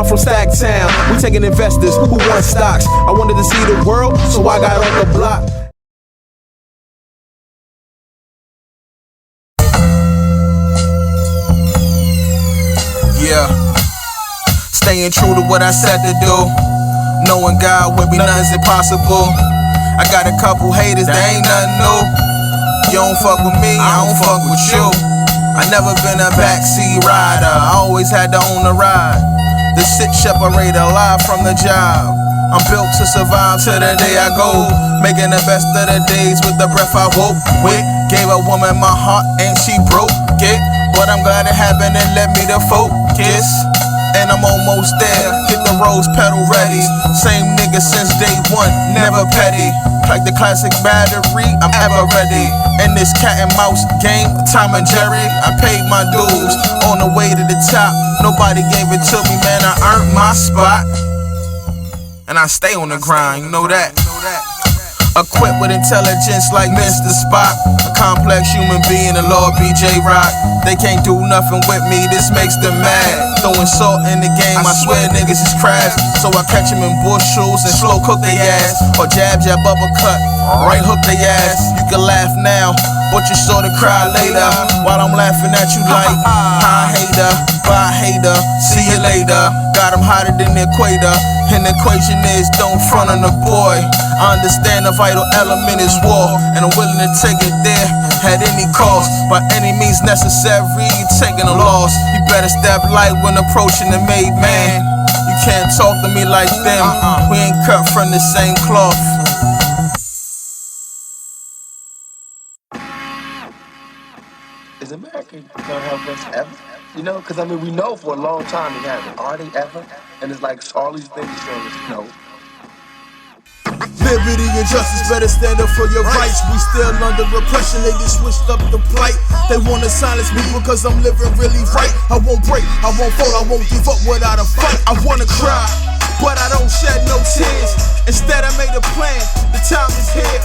I'm from Stacktown. We taking investors who want stocks. I wanted to see the world, so I got on the block. Yeah, staying true to what I said to do. Knowing God with me, nothing's impossible. I got a couple haters, that ain't nothing new. You don't fuck with me, I don't fuck with you. I never been a backseat rider, I always had to own the ride. The shit separated alive from the job. I'm built to survive till the day I go, making the best of the days with the breath I woke with. Gave a woman my heart and she broke it, but I'm glad it happened and let me to focus. And I'm almost there, get the rose petal ready. Same nigga since day one, never petty. Like the classic battery, I'm ever ready. In this cat and mouse game, Tom and Jerry, I paid my dues. On the way to the top, nobody gave it to me, man, I earned my spot. And I stay on the grind, you know that. Equipped with intelligence like Mr. Spock. A complex human being, the Lord BJ Rock. They can't do nothing with me, this makes them mad. Throwing salt in the game, I swear niggas is crabs. So I catch them in bushels and slow cook they ass. Or jab, uppercut, right hook they ass. You can laugh now, but you sort of cry later. While I'm laughing at you like, hi hater, bye hater, see you later. Got them hotter than the equator. And the equation is don't front on the boy. I understand the vital element is war, and I'm willing to take it there at any cost. By any means necessary, taking a loss. You better step light when approaching the made man. You can't talk to me like them, we ain't cut from the same cloth. Is America gonna help us ever? You know, because I mean, we know for a long time it hasn't. Are they ever? And it's like all these things showing us no. Liberty and justice, better stand up for your rights. We still under repression, they just switched up the plight. They wanna silence me because I'm living really right. I won't break, I won't fall, I won't give up without a fight. I wanna cry, but I don't shed no tears. Instead I made a plan, the time is here.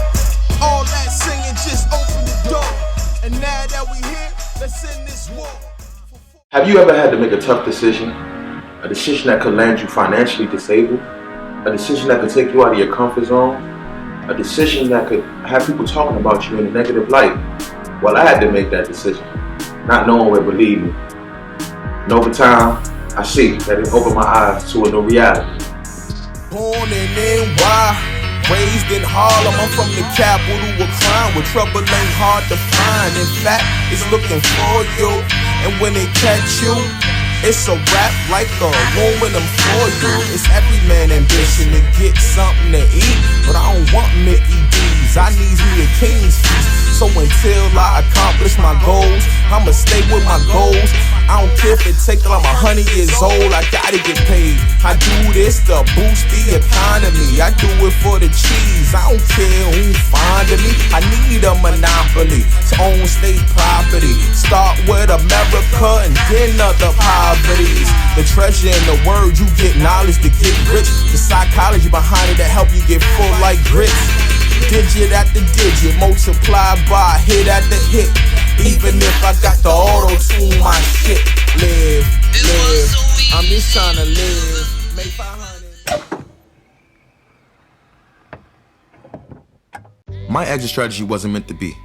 All that singing just opened the door. And now that we here, let's end this war. Have you ever had to make a tough decision? A decision that could land you financially disabled? A decision that could take you out of your comfort zone? A decision that could have people talking about you in a negative light? Well, I had to make that decision, not knowing where to believe me. And over time, I see that it opened my eyes to a new reality. Born in NY, raised in Harlem, I'm from the capital of crime, where trouble ain't hard to find. In fact, it's looking for you, and when it catch you, it's a rap like a aluminum for you. It's every man's ambition to get something to eat, but I don't want Mickey D's, I need me a king's feast. So until I accomplish my goals, I'ma stay with my goals. I don't care if it take till I'm 100 years old, I gotta get paid. I do this to boost the economy, I do it for the cheese. I don't care who fond of me, I need a monopoly to own state property. Start with America and then other poverties. The treasure in the word, you get knowledge to get rich. The psychology behind it that help you get full like grits. Digit after digit, multiply by hit after hit. Even if I got the auto-tune, my shit. Live. I'm just trying to live. Make 500. My exit strategy wasn't meant to be.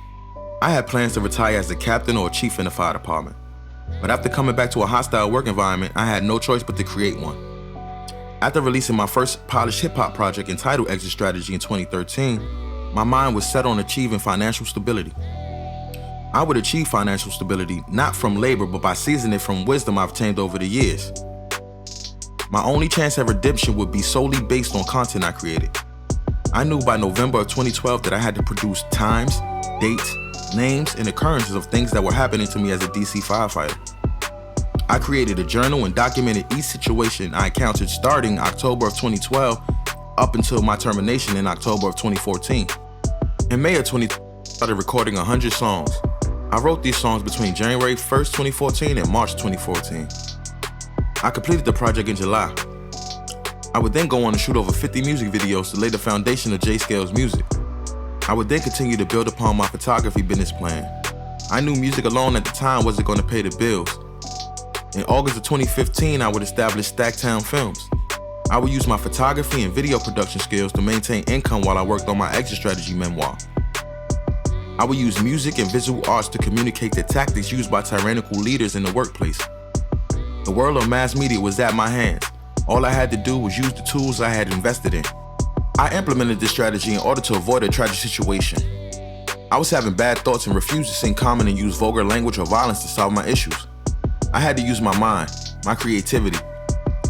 I had plans to retire as a captain or a chief in the fire department. But after coming back to a hostile work environment, I had no choice but to create one. After releasing my first polished hip-hop project entitled Exit Strategy in 2013, my mind was set on achieving financial stability. I would achieve financial stability not from labor, but by seizing it from wisdom I've obtained over the years. My only chance at redemption would be solely based on content I created. I knew by November of 2012 that I had to produce times, dates, names, and occurrences of things that were happening to me as a DC firefighter. I created a journal and documented each situation I encountered starting October of 2012 up until my termination in October of 2014. In May of 2012, I started recording 100 songs. I wrote these songs between January 1st, 2014 and March 2014. I completed the project in July. I would then go on to shoot over 50 music videos to lay the foundation of J Scale's music. I would then continue to build upon my photography business plan. I knew music alone at the time wasn't going to pay the bills. In August of 2015, I would establish Stacktown Films. I would use my photography and video production skills to maintain income while I worked on my exit strategy memoir. I would use music and visual arts to communicate the tactics used by tyrannical leaders in the workplace. The world of mass media was at my hands. All I had to do was use the tools I had invested in. I implemented this strategy in order to avoid a tragic situation. I was having bad thoughts and refused to sing common and use vulgar language or violence to solve my issues. I had to use my mind, my creativity.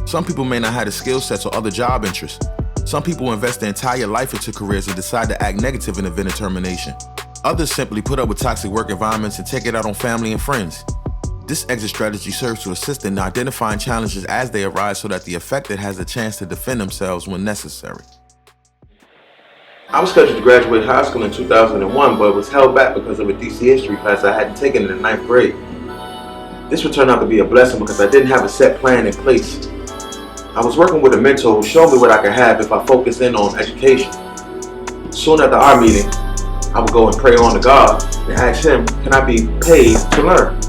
Some people may not have the skill sets or other job interests. Some people invest their entire life into careers and decide to act negative in the event of termination. Others simply put up with toxic work environments and take it out on family and friends. This exit strategy serves to assist in identifying challenges as they arise so that the affected has a chance to defend themselves when necessary. I was scheduled to graduate high school in 2001, but was held back because of a DC history class I hadn't taken in the 9th grade. This would turn out to be a blessing because I didn't have a set plan in place. I was working with a mentor who showed me what I could have if I focused in on education. Soon after our meeting, I would go and pray on to God and ask Him, can I be paid to learn?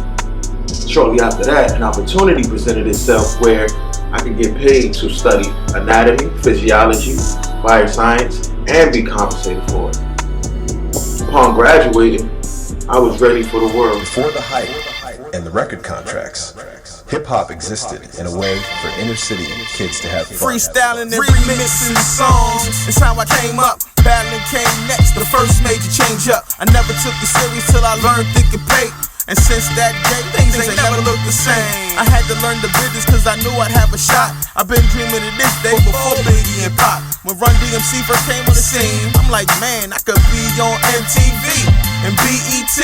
Shortly after that, an opportunity presented itself where I could get paid to study anatomy, physiology, bioscience, and be compensated for it. Upon graduating, I was ready for the world. Before the hype and the record contracts, hip-hop existed in a way for inner-city kids to have fun. Freestyling and remixing songs, it's how I came up. Battling came next, the first major change up. I never took it serious till I learned Think and Pay. And since that day, things ain't never looked the same. I had to learn the business cause I knew I'd have a shot. I've been dreaming of this day before Biggie and Pop. When Run DMC first came on the scene, I'm like, man, I could be on MTV and BET.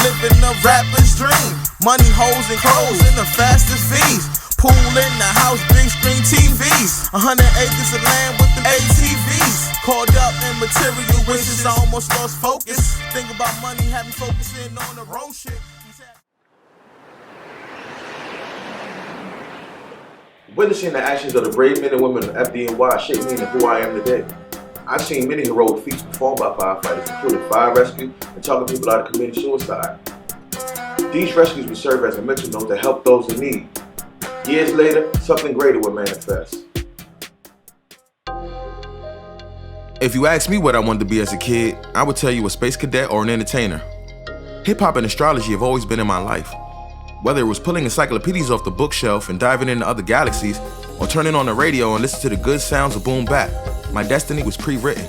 Living the rapper's dream. Money, hoes, and clothes in the fastest V's. Pool in the house, big screen TVs. 100 acres of land with the ATVs. Caught up in material wishes, I almost lost focus. Think about money, having focusing on the wrong shit. Witnessing the actions of the brave men and women of FDNY shaped me into who I am today. I've seen many heroic feats performed by firefighters, including fire rescue and talking people out of committing suicide. These rescues would serve as a mental note to help those in need. Years later, something greater would manifest. If you ask me what I wanted to be as a kid, I would tell you a space cadet or an entertainer. Hip-hop and astrology have always been in my life. Whether it was pulling encyclopedias off the bookshelf and diving into other galaxies, or turning on the radio and listening to the good sounds of boom bap, my destiny was pre-written.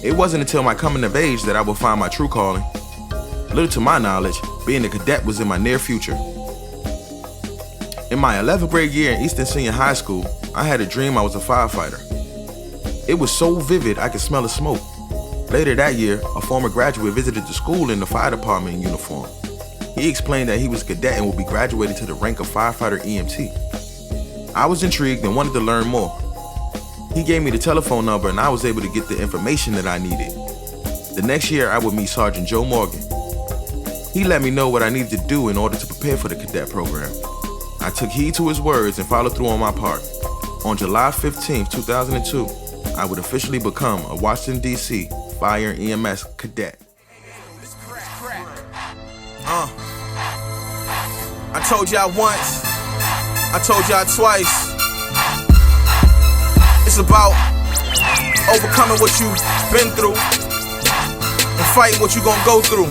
It wasn't until my coming of age that I would find my true calling. Little to my knowledge, being a cadet was in my near future. In my 11th grade year in Easton Senior High School, I had a dream I was a firefighter. It was so vivid I could smell the smoke. Later that year, a former graduate visited the school in the fire department in uniform. He explained that he was a cadet and would be graduating to the rank of firefighter EMT. I was intrigued and wanted to learn more. He gave me the telephone number and I was able to get the information that I needed. The next year, I would meet Sergeant Joe Morgan. He let me know what I needed to do in order to prepare for the cadet program. I took heed to his words and followed through on my part. On July 15, 2002, I would officially become a Washington, D.C. Fire and EMS cadet. I told y'all once, I told y'all twice. It's about overcoming what you've been through and fighting what you gonna go through.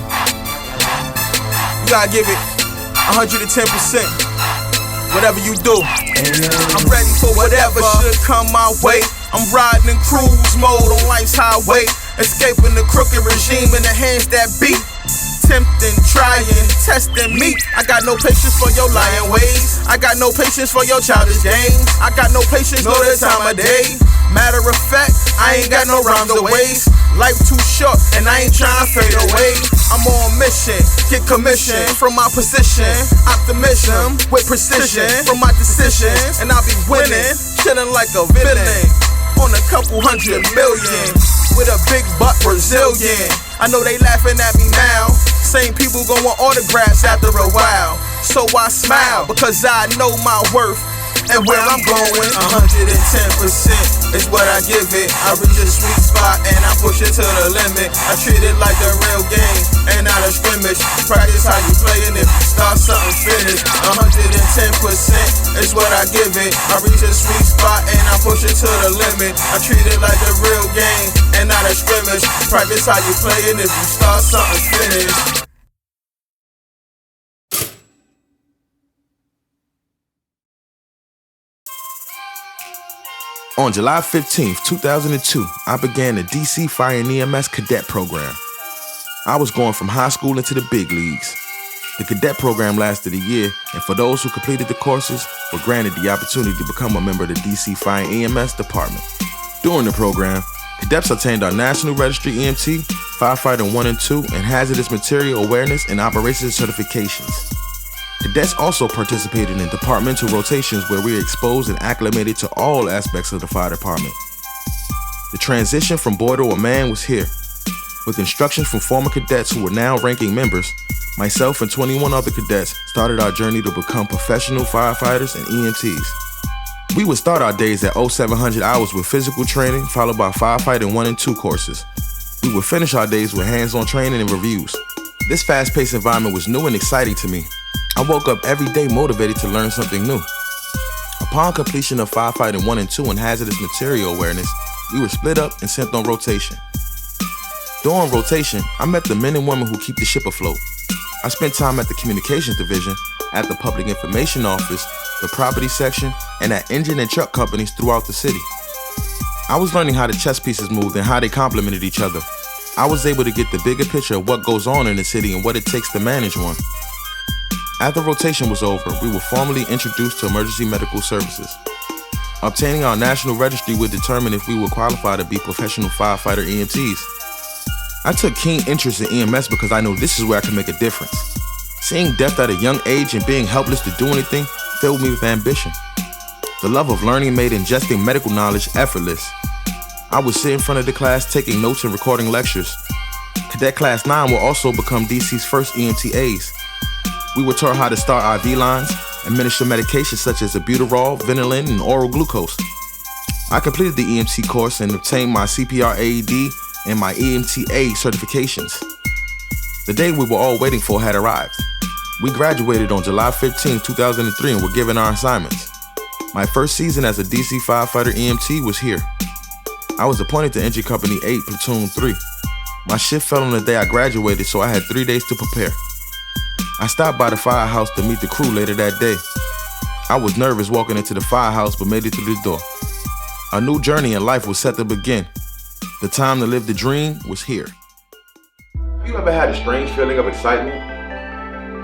You gotta give it 110%. Whatever you do, I'm ready for whatever should come my way. I'm riding in cruise mode on life's highway, escaping the crooked regime in the hands that beat. Tempting, trying, testing me. I got no patience for your lying ways. I got no patience for your childish games. I got no patience, no the time of day. Matter of fact, I ain't got no rhymes or ways. Life too short and I ain't tryna fade away. I'm on mission, get commission from my position. Optimism with precision from my decisions. And I'll be winning, chilling like a villain on a couple 100 million with a big butt Brazilian. I know they laughing at me now. Same people gon' want autographs after a while. So I smile because I know my worth. And where I'm going, 110% is what I give it. I reach a sweet spot and I push it to the limit. I treat it like a real game and not a scrimmage. Practice how you play, and if you start something, finish. 110% is what I give it. I reach a sweet spot and I push it to the limit. I treat it like a real game and not a scrimmage. Practice how you play, and if you start something, finish. On July 15th, 2002, I began the DC Fire and EMS Cadet Program. I was going from high school into the big leagues. The cadet program lasted a year, and for those who completed the courses, were granted the opportunity to become a member of the DC Fire and EMS department. During the program, cadets obtained our National Registry EMT, Firefighter 1 and 2, and Hazardous Material Awareness and Operations certifications. Cadets also participated in departmental rotations where we were exposed and acclimated to all aspects of the fire department. The transition from boy to a man was here. With instructions from former cadets who were now ranking members, myself and 21 other cadets started our journey to become professional firefighters and EMTs. We would start our days at 0700 hours with physical training, followed by firefighting 1 and 2 courses. We would finish our days with hands-on training and reviews. This fast-paced environment was new and exciting to me. I woke up every day motivated to learn something new. Upon completion of firefighting 1 and 2 and hazardous material awareness, we were split up and sent on rotation. During rotation, I met the men and women who keep the ship afloat. I spent time at the communications division, at the public information office, the property section, and at engine and truck companies throughout the city. I was learning how the chess pieces moved and how they complemented each other. I was able to get the bigger picture of what goes on in the city and what it takes to manage one. After rotation was over, we were formally introduced to emergency medical services. Obtaining our national registry would determine if we would qualify to be professional firefighter EMTs. I took keen interest in EMS because I know this is where I can make a difference. Seeing death at a young age and being helpless to do anything filled me with ambition. The love of learning made ingesting medical knowledge effortless. I would sit in front of the class taking notes and recording lectures. Cadet Class 9 will also become DC's first EMTAs. We were taught how to start IV lines, administer medications such as albuterol, Ventolin, and oral glucose. I completed the EMT course and obtained my CPR AED and my EMTA certifications. The day we were all waiting for had arrived. We graduated on July 15, 2003 and were given our assignments. My first season as a DC firefighter EMT was here. I was appointed to Engine Company 8, Platoon 3. My shift fell on the day I graduated, so I had 3 days to prepare. I stopped by the firehouse to meet the crew later that day. I was nervous walking into the firehouse, but made it through the door. A new journey in life was set to begin. The time to live the dream was here. Have you ever had a strange feeling of excitement?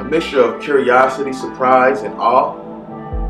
A mixture of curiosity, surprise, and awe?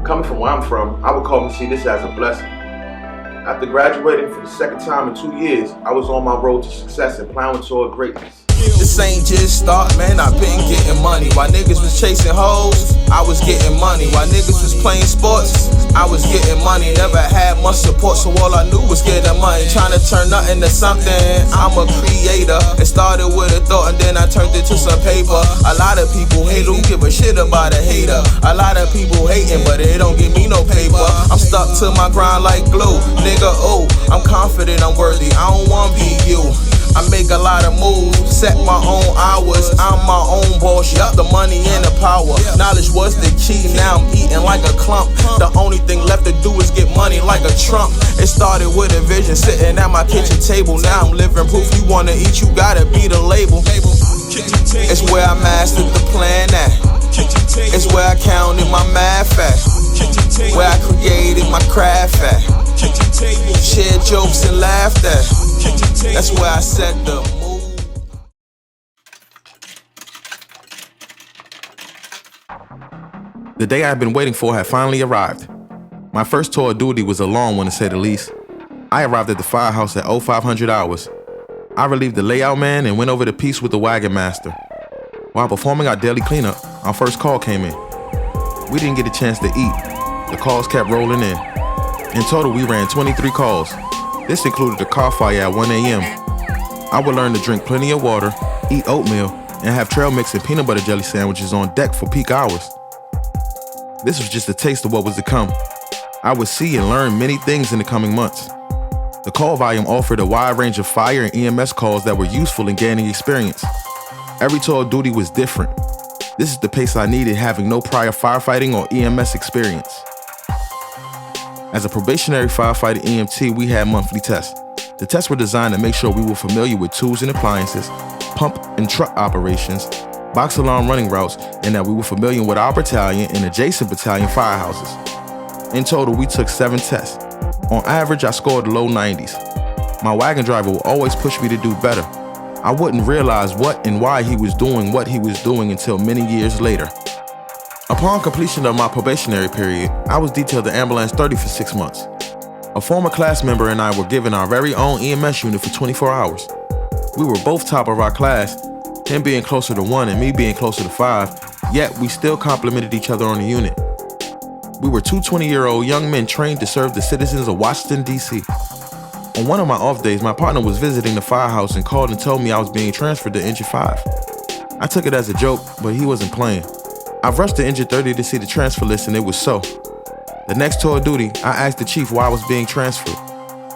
Coming from where I'm from, I would call and see this as a blessing. After graduating for the second time in 2 years, I was on my road to success and plowing toward greatness. This ain't just start, man, I've been getting money. While niggas was chasing hoes, I was getting money. While niggas was playing sports, I was getting money. Never had much support, so all I knew was getting money. Trying to turn nothing to something, I'm a creator. It started with a thought and then I turned it to some paper. A lot of people hate, don't give a shit about a hater. A lot of people hating, but it don't give me no paper. I'm stuck to my grind like glue, nigga, oh, I'm confident I'm worthy, I don't wanna be you. I make a lot of moves, set my own hours, I'm my own boss, yup, the money and the power. Knowledge was the key, now I'm eating like a clump. The only thing left to do is get money like a Trump. It started with a vision, sitting at my kitchen table. Now I'm living proof, you wanna eat, you gotta be the label. It's where I mastered the plan at. It's where I counted my math at. Where I created my craft at. Shared jokes and laughed at. That's where I set the mood. The day I had been waiting for had finally arrived. My first tour of duty was a long one, to say the least. I arrived at the firehouse at 0500 hours. I relieved the layout man and went over the piece with the wagon master. While performing our daily cleanup, our first call came in. We didn't get a chance to eat. The calls kept rolling in. In total, we ran 23 calls. This included a car fire at 1 a.m. I would learn to drink plenty of water, eat oatmeal, and have trail mix and peanut butter jelly sandwiches on deck for peak hours. This was just a taste of what was to come. I would see and learn many things in the coming months. The call volume offered a wide range of fire and EMS calls that were useful in gaining experience. Every tour of duty was different. This is the pace I needed, having no prior firefighting or EMS experience. As a probationary firefighter EMT, we had monthly tests. The tests were designed to make sure we were familiar with tools and appliances, pump and truck operations, box alarm running routes, and that we were familiar with our battalion and adjacent battalion firehouses. In total, we took 7 tests. On average, I scored low 90s. My wagon driver would always push me to do better. I wouldn't realize what and why he was doing what he was doing until many years later. Upon completion of my probationary period, I was detailed to Ambulance 30 for 6 months. A former class member and I were given our very own EMS unit for 24 hours. We were both top of our class, him being closer to 1 and me being closer to 5, yet we still complimented each other on the unit. We were 2 20-year-old young men trained to serve the citizens of Washington, D.C. On one of my off days, my partner was visiting the firehouse and called and told me I was being transferred to Engine 5. I took it as a joke, but he wasn't playing. I rushed to Engine 30 to see the transfer list, and it was so. The next tour of duty, I asked the chief why I was being transferred.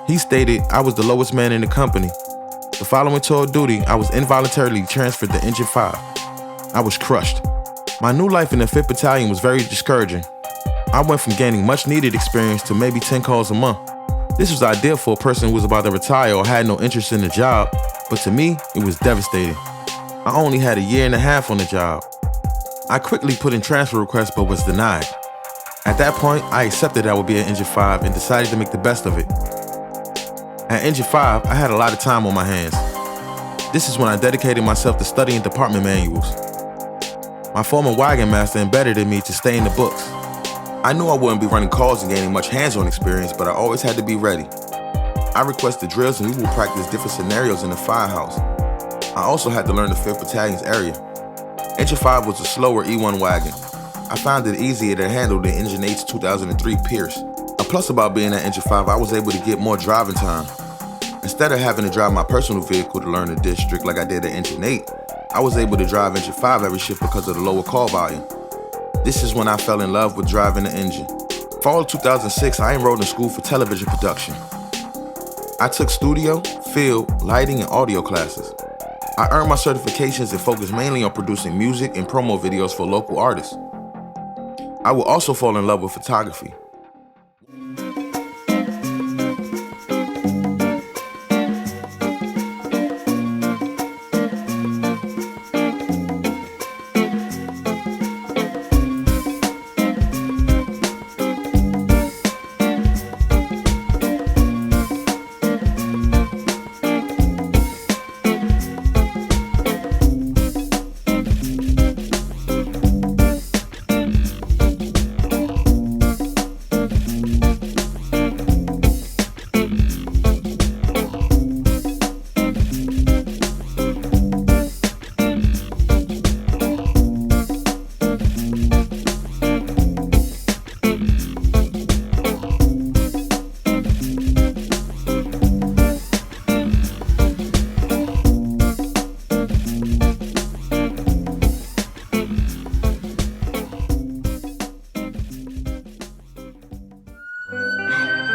He stated I was the lowest man in the company. The following tour of duty, I was involuntarily transferred to Engine 5. I was crushed. My new life in the 5th Battalion was very discouraging. I went from gaining much needed experience to maybe 10 calls a month. This was ideal for a person who was about to retire or had no interest in the job, but to me, it was devastating. I only had a year and a half on the job. I quickly put in transfer requests but was denied. At that point, I accepted I would be at Engine 5 and decided to make the best of it. At Engine 5, I had a lot of time on my hands. This is when I dedicated myself to studying department manuals. My former wagon master embedded in me to stay in the books. I knew I wouldn't be running calls and gaining much hands-on experience, but I always had to be ready. I requested drills and we would practice different scenarios in the firehouse. I also had to learn the 5th Battalion's area. Engine 5 was a slower E1 wagon. I found it easier to handle than Engine 8's 2003 Pierce. A plus about being at Engine 5, I was able to get more driving time. Instead of having to drive my personal vehicle to learn the district like I did at Engine 8, I was able to drive Engine 5 every shift because of the lower call volume. This is when I fell in love with driving the engine. Fall of 2006, I enrolled in school for television production. I took studio, field, lighting, and audio classes. I earned my certifications and focused mainly on producing music and promo videos for local artists. I would also fall in love with photography.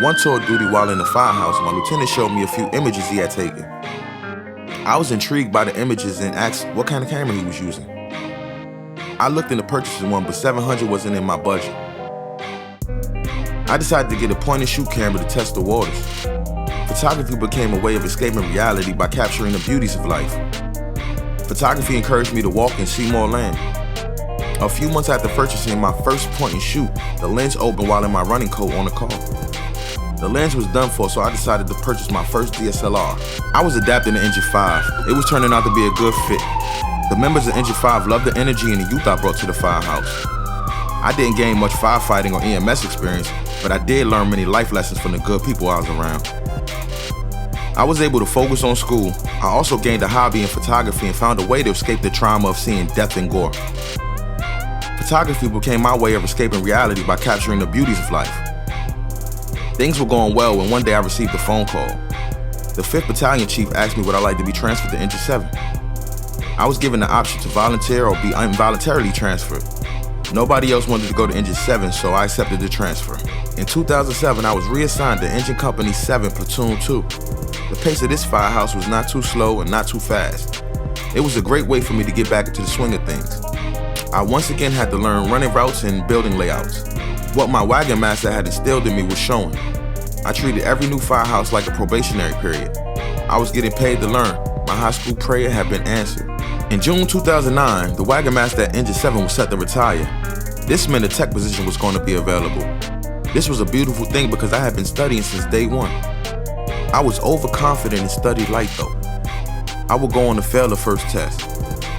One tour of duty while in the firehouse, my lieutenant showed me a few images he had taken. I was intrigued by the images and asked what kind of camera he was using. I looked into purchasing one, but $700 wasn't in my budget. I decided to get a point-and-shoot camera to test the waters. Photography became a way of escaping reality by capturing the beauties of life. Photography encouraged me to walk and see more land. A few months after purchasing my first point-and-shoot, the lens opened while in my running coat on the call. The lens was done for, so I decided to purchase my first DSLR. I was adapting to Engine 5. It was turning out to be a good fit. The members of Engine 5 loved the energy and the youth I brought to the firehouse. I didn't gain much firefighting or EMS experience, but I did learn many life lessons from the good people I was around. I was able to focus on school. I also gained a hobby in photography and found a way to escape the trauma of seeing death and gore. Photography became my way of escaping reality by capturing the beauties of life. Things were going well when one day I received a phone call. The 5th Battalion chief asked me would I like to be transferred to Engine 7. I was given the option to volunteer or be involuntarily transferred. Nobody else wanted to go to Engine 7, so I accepted the transfer. In 2007, I was reassigned to Engine Company 7, Platoon 2. The pace of this firehouse was not too slow and not too fast. It was a great way for me to get back into the swing of things. I once again had to learn running routes and building layouts. What my wagon master had instilled in me was showing. I treated every new firehouse like a probationary period. I was getting paid to learn. My high school prayer had been answered. In June 2009, the wagon master at Engine 7 was set to retire. This meant a tech position was going to be available. This was a beautiful thing because I had been studying since day one. I was overconfident and studied light though. I would go on to fail the first test.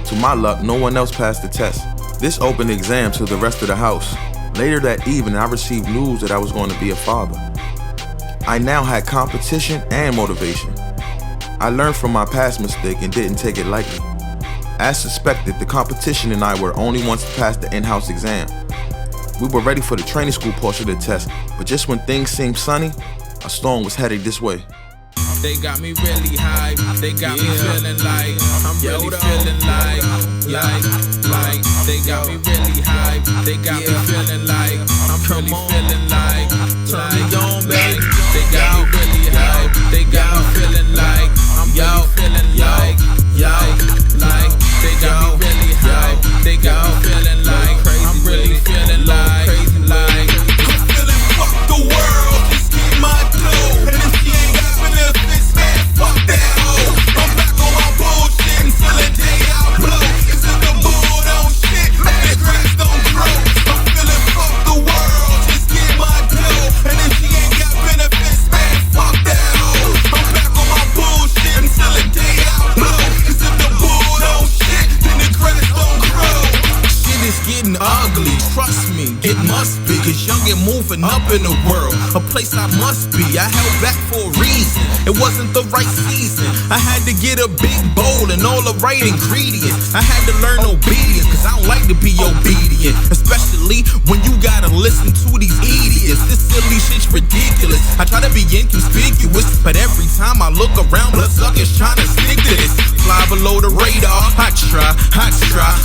To my luck, no one else passed the test. This opened the exam to the rest of the house. Later that evening, I received news that I was going to be a father. I now had competition and motivation. I learned from my past mistake and didn't take it lightly. As suspected, the competition and I were only ones to pass the in-house exam. We were ready for the training school portion of the test, but just when things seemed sunny, a storm was headed this way. They got me really high. They got me feeling like I'm really feeling like they got me really high. They got me feeling like I'm really feeling like turn me on, baby. They got me really high. They got me feeling like I'm really feeling like they got me really high. They got me feeling like I'm really feeling like I'm feeling fuck the world. Just keep my dough. And if she ain't got benefits, man, fuck that hoe. I'm back on my bullshit until the day I blow. Cause if the bull don't shit, man, the grass don't grow. I'm feeling fuck the world. Just keep my dough. And if she ain't got benefits, man, fuck that hoe. I'm back on my bullshit until the day I blow. Cause if the bull don't shit, then the grass don't grow. Shit is getting ugly, trust me, it must be. Cause young and moving up in the world, a place I must be. I held back for a reason, it wasn't the right season. I had to get a big bowl and all the right ingredients. I had to learn obedience, cause I don't like to be obedient. Especially when you gotta listen to these idiots. This silly shit's ridiculous. I try to be inconspicuous, but every time I look around, bloodsuckers trying to stick to this. Fly below the radar, I try,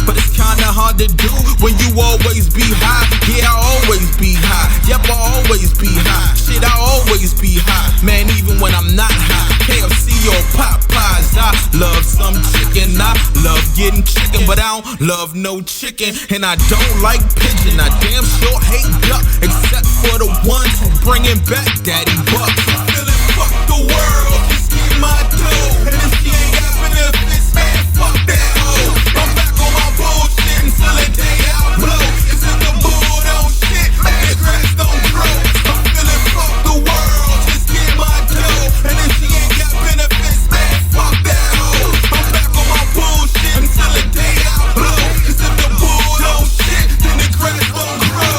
but it's kinda hard to do when you always be high. Yeah, I always be high. Yep, I always be high. Shit, I always be high. Man, even when I'm not high. KFC or Popeyes, I love some chicken. I love getting chicken, but I don't love no chicken. And I don't like pigeon. I damn sure hate duck, except for the ones who bringing back Daddy Buck. I'm feeling fuck the world. Just keep my dough. And if she ain't got benefits, man, fuck that hoe. I'm back on my bullshit until the day I blow. Cause if the bull don't shit, man, the grass don't grow. I'm feeling fuck the world. Just keep my dough. And if she ain't got benefits, man, fuck that hoe. I'm back on my bullshit until the day I blow. Cause if the bull don't shit, then the grass don't grow.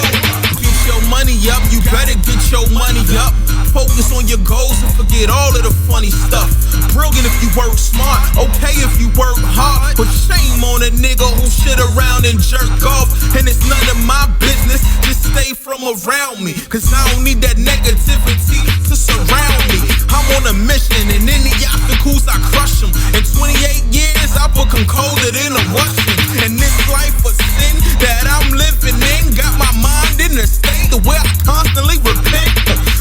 Get your money up, you better get your money up. Focus on your goals and forget all of the funny stuff. Brilliant if you work smart, okay if you work hard. But shame on a nigga who shit around and jerk off. And it's none of my business, just stay from around me. Cause I don't need that negativity to surround me. I'm on a mission and any obstacles I crush them. In 28 years I become colder than a Russian. And this life of sin that I'm living in got my mind in a state where I constantly repent.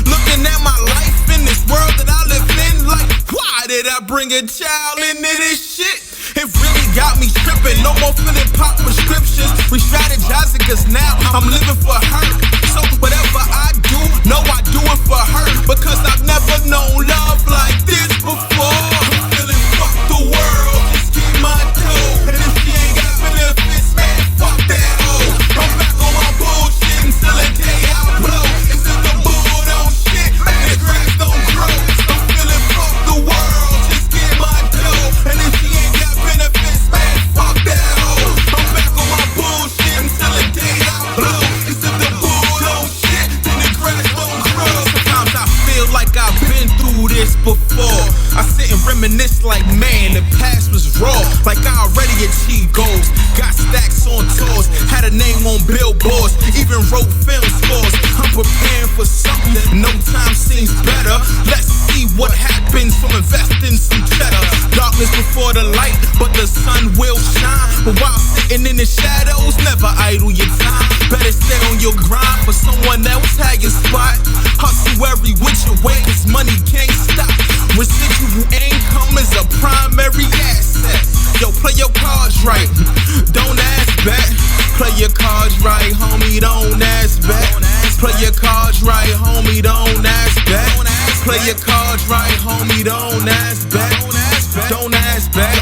Looking at my life in this world that I live in, like, why did I bring a child into this shit? It really got me tripping. No more filling pop prescriptions. Re-strategizing cause now I'm living for her. So whatever I do, know I do it for her. Because I've never known love like this before. I'm feeling fuck the world. Just keep my dough. And if she ain't got benefits, man, fuck that hoe. I'm back on my bullshit until the day I blow. Cause if the bull don't shit, man, the grass don't grow. I'm feeling fuck the world. Just keep my dough. And if she ain't got benefits, man, fuck that hoe. I'm back on my bullshit until the day I blow. Cause if the bull don't shit, then the grass don't grow. Sometimes I feel like I've been through this before. I sit and reminisce like, man, the past was raw. Like I already achieved goals. Got stacks on tours, had a name on billboards, even wrote film scores. I'm preparing for something, no time seems better. Let's see what happens from investing some cheddar. Darkness before the light, but the sun will shine. But while sitting in the shadows, never idle your time. Better stay on your grind for someone else had your spot. spot. Hustle every which way, cause money can't stop. Residual income is a primary asset. Yo, play your cards right, don't ask back. Play your cards right, homie, don't ask back. Play your cards right, homie, don't ask back. Play your cards right, homie, don't ask back. Don't ask back,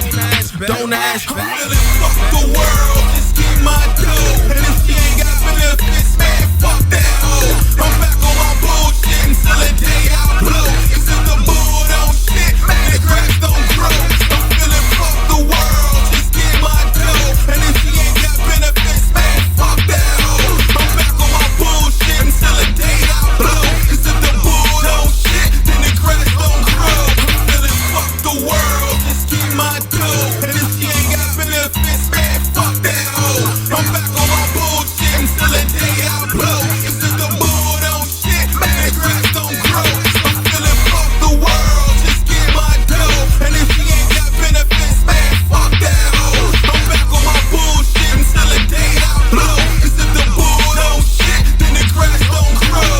don't ask back. I'm feeling fuck the world, just get my dough. And if she ain't got benefits, man, fuck that hoe. I'm back on my bullshit until the day I blow. Cause if the bull don't shit, man, the grass don't grow. I'm feeling fuck the world, just get my dough. And if she ain't got benefits, man, fuck that hoe. I'm back on my bullshit until the day I blow. Cause if the bull don't shit, then the grass don't grow. I'm feeling fuck the world, just get my dough. And if she ain't got benefits, man, fuck that hoe. I'm back on my bullshit until the day I blow. Cause if the bull don't shit, man, the grass don't grow. I'm feeling fuck the world, just get my dough. And if she ain't got benefits, man, fuck that hoe. I'm back on my bullshit until the day I blow. Cause if the bull don't shit, then the grass don't grow.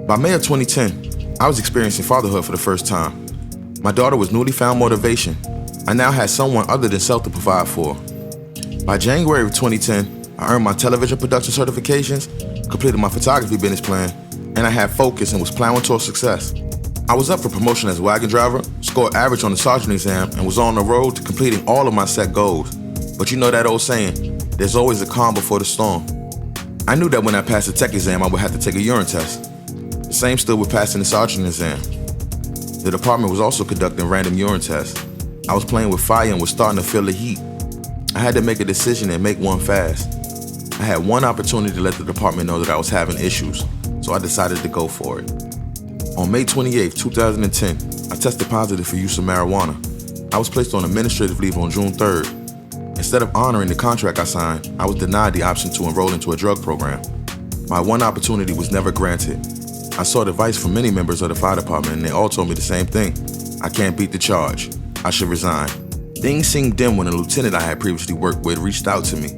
By May of 2010, I was experiencing fatherhood for the first time. My daughter was newly found motivation. I now had someone other than self to provide for. By January of 2010, I earned my television production certifications, completed my photography business plan, and I had focus and was plowing towards success. I was up for promotion as a wagon driver, scored average on the sergeant exam, and was on the road to completing all of my set goals. But you know that old saying, there's always a calm before the storm. I knew that when I passed the tech exam, I would have to take a urine test. The same stood with passing the sergeant exam. The department was also conducting random urine tests. I was playing with fire and was starting to feel the heat. I had to make a decision and make one fast. I had one opportunity to let the department know that I was having issues, so I decided to go for it. On May 28, 2010, I tested positive for use of marijuana. I was placed on administrative leave on June 3rd. Instead of honoring the contract I signed, I was denied the option to enroll into a drug program. My one opportunity was never granted. I sought advice from many members of the fire department and they all told me the same thing. I can't beat the charge. I should resign. Things seemed dim when a lieutenant I had previously worked with reached out to me.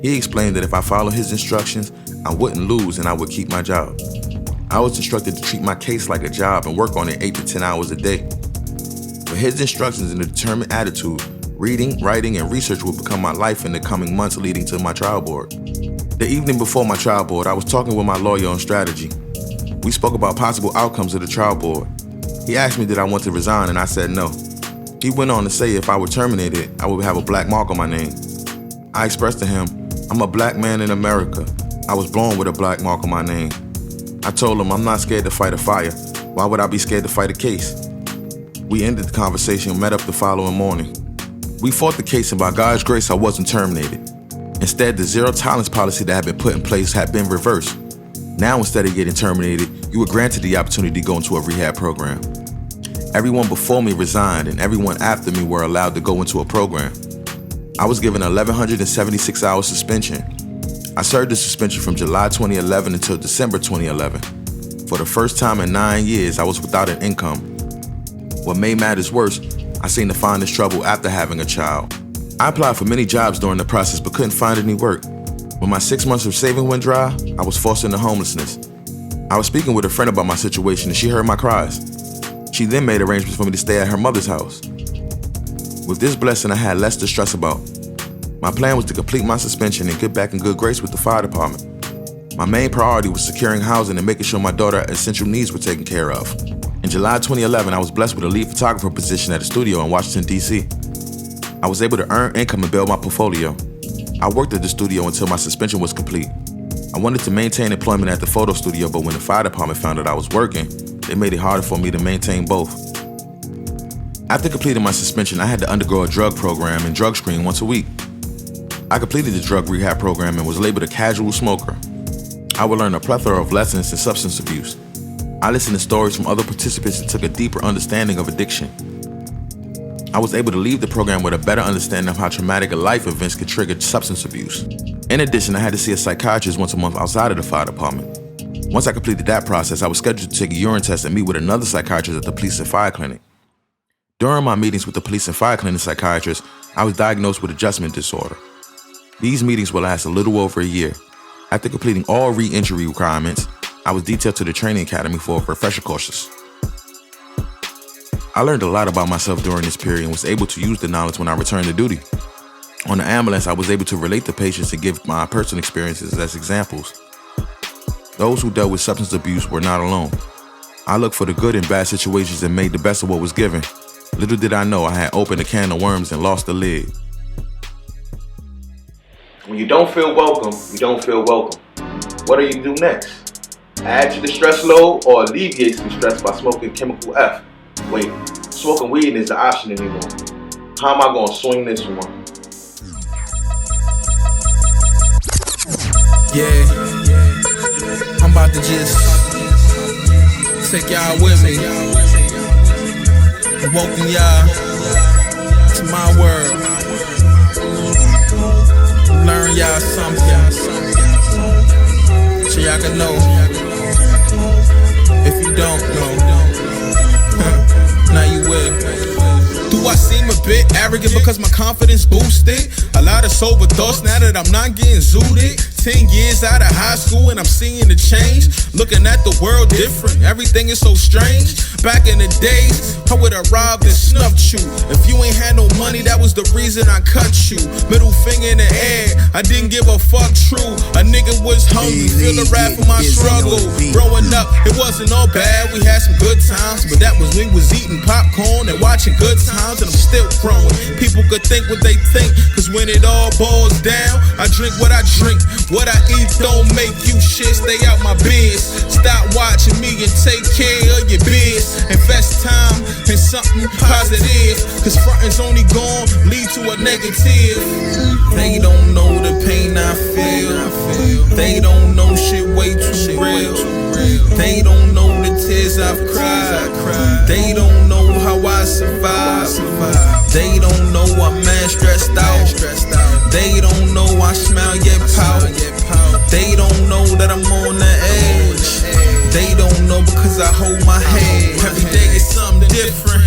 He explained that if I followed his instructions, I wouldn't lose and I would keep my job. I was instructed to treat my case like a job and work on it 8 to 10 hours a day. With his instructions and a determined attitude, reading, writing, and research would become my life in the coming months leading to my trial board. The evening before my trial board, I was talking with my lawyer on strategy. We spoke about possible outcomes of the trial board. He asked me did I want to resign and I said no. He went on to say if I were terminated, I would have a black mark on my name. I expressed to him, I'm a black man in America. I was born with a black mark on my name. I told him I'm not scared to fight a fire. Why would I be scared to fight a case? We ended the conversation and met up the following morning. We fought the case and by God's grace I wasn't terminated. Instead, the zero tolerance policy that had been put in place had been reversed. Now, instead of getting terminated, you were granted the opportunity to go into a rehab program. Everyone before me resigned and everyone after me were allowed to go into a program. I was given 1,176 hours suspension. I served the suspension from July 2011 until December 2011. For the first time in 9 years, I was without an income. What made matters worse, I seemed to find this trouble after having a child. I applied for many jobs during the process but couldn't find any work. When my 6 months of saving went dry, I was forced into homelessness. I was speaking with a friend about my situation and she heard my cries. She then made arrangements for me to stay at her mother's house. With this blessing, I had less to stress about. My plan was to complete my suspension and get back in good grace with the fire department. My main priority was securing housing and making sure my daughter's essential needs were taken care of. In July 2011, I was blessed with a lead photographer position at a studio in Washington, D.C. I was able to earn income and build my portfolio. I worked at the studio until my suspension was complete. I wanted to maintain employment at the photo studio, but when the fire department found that I was working, they made it harder for me to maintain both. After completing my suspension, I had to undergo a drug program and drug screen once a week. I completed the drug rehab program and was labeled a casual smoker. I would learn a plethora of lessons in substance abuse. I listened to stories from other participants and took a deeper understanding of addiction. I was able to leave the program with a better understanding of how traumatic life events could trigger substance abuse. In addition, I had to see a psychiatrist once a month outside of the fire department. Once I completed that process, I was scheduled to take a urine test and meet with another psychiatrist at the police and fire clinic. During my meetings with the police and fire clinic psychiatrist, I was diagnosed with adjustment disorder. These meetings would last a little over a year. After completing all re-entry requirements, I was detailed to the training academy for refresher courses. I learned a lot about myself during this period and was able to use the knowledge when I returned to duty. On the ambulance, I was able to relate to patients and give my personal experiences as examples. Those who dealt with substance abuse were not alone. I looked for the good in bad situations and made the best of what was given. Little did I know I had opened a can of worms and lost the lid. When you don't feel welcome, you don't feel welcome. What do you do next? Add to the stress load or alleviate some stress by smoking chemical F? Wait, smoking weed isn't the option anymore. How am I going to swing this one? Yeah, I'm about to just take y'all with me and welcome y'all to my world. Learn y'all something so y'all can know. If you don't know, now you will. Do I seem a bit arrogant because my confidence boosted? A lot of sober thoughts now that I'm not getting zooted. 10 years out of high school and I'm seeing the change. Looking at the world different, everything is so strange. Back in the days, I would've robbed and snuffed you. If you ain't had no money, that was the reason I cut you. Middle finger in the air, I didn't give a fuck true. A nigga was hungry, feel the wrath of my struggle. Growing up, it wasn't all bad, we had some good times. But that was when we was eating popcorn and watching Good Times. And I'm still growing, people could think what they think. Cause when it all boils down, I drink what I drink. What I eat don't make you shit, stay out my biz. Stop watching me and take care of your biz. Invest time in something positive, cause fronting's only gon' lead to a negative. They don't know the pain I feel. They don't know shit way too real. They don't know the tears I've cried. They don't know how I survive. They don't know I'm mad stressed out. They don't know I smell yet pout. They don't know that I'm on the edge. They don't know because I hold my head. Every day is something different.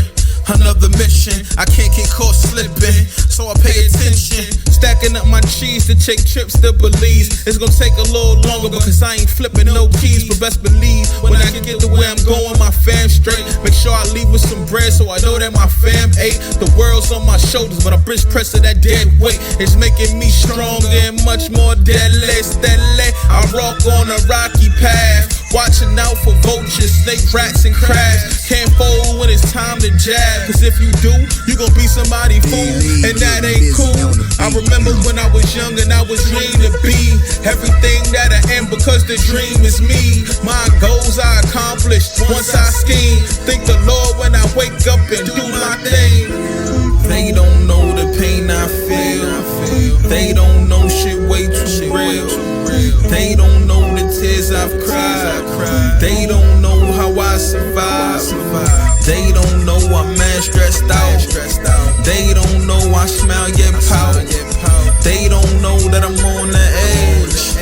Another mission, I can't get caught slipping, so I pay attention. Stacking up my cheese to take trips to Belize. It's gonna take a little longer because I ain't flipping no keys. But best believe, when I get to where I'm going, my fam straight. Make sure I leave with some bread so I know that my fam ate. The world's on my shoulders, but a bridge press of that dead weight is making me stronger and much more deadly. I rock on a rocky path, watching out for vultures, snake rats and crabs. Can't fold when it's time to jab, cause if you do, you gon' be somebody fool, and that ain't cool. I remember when I was young and I was dreaming to be everything that I am, because the dream is me. My goals I accomplished once I scheme. Thank the Lord when I wake up and do my thing. They don't know the pain I feel. They don't know shit way too real. They don't know the tears I've cried. They don't know how I survive. They don't know I'm mad stressed out. They don't know I smell yet pout. They don't know that I'm on the edge.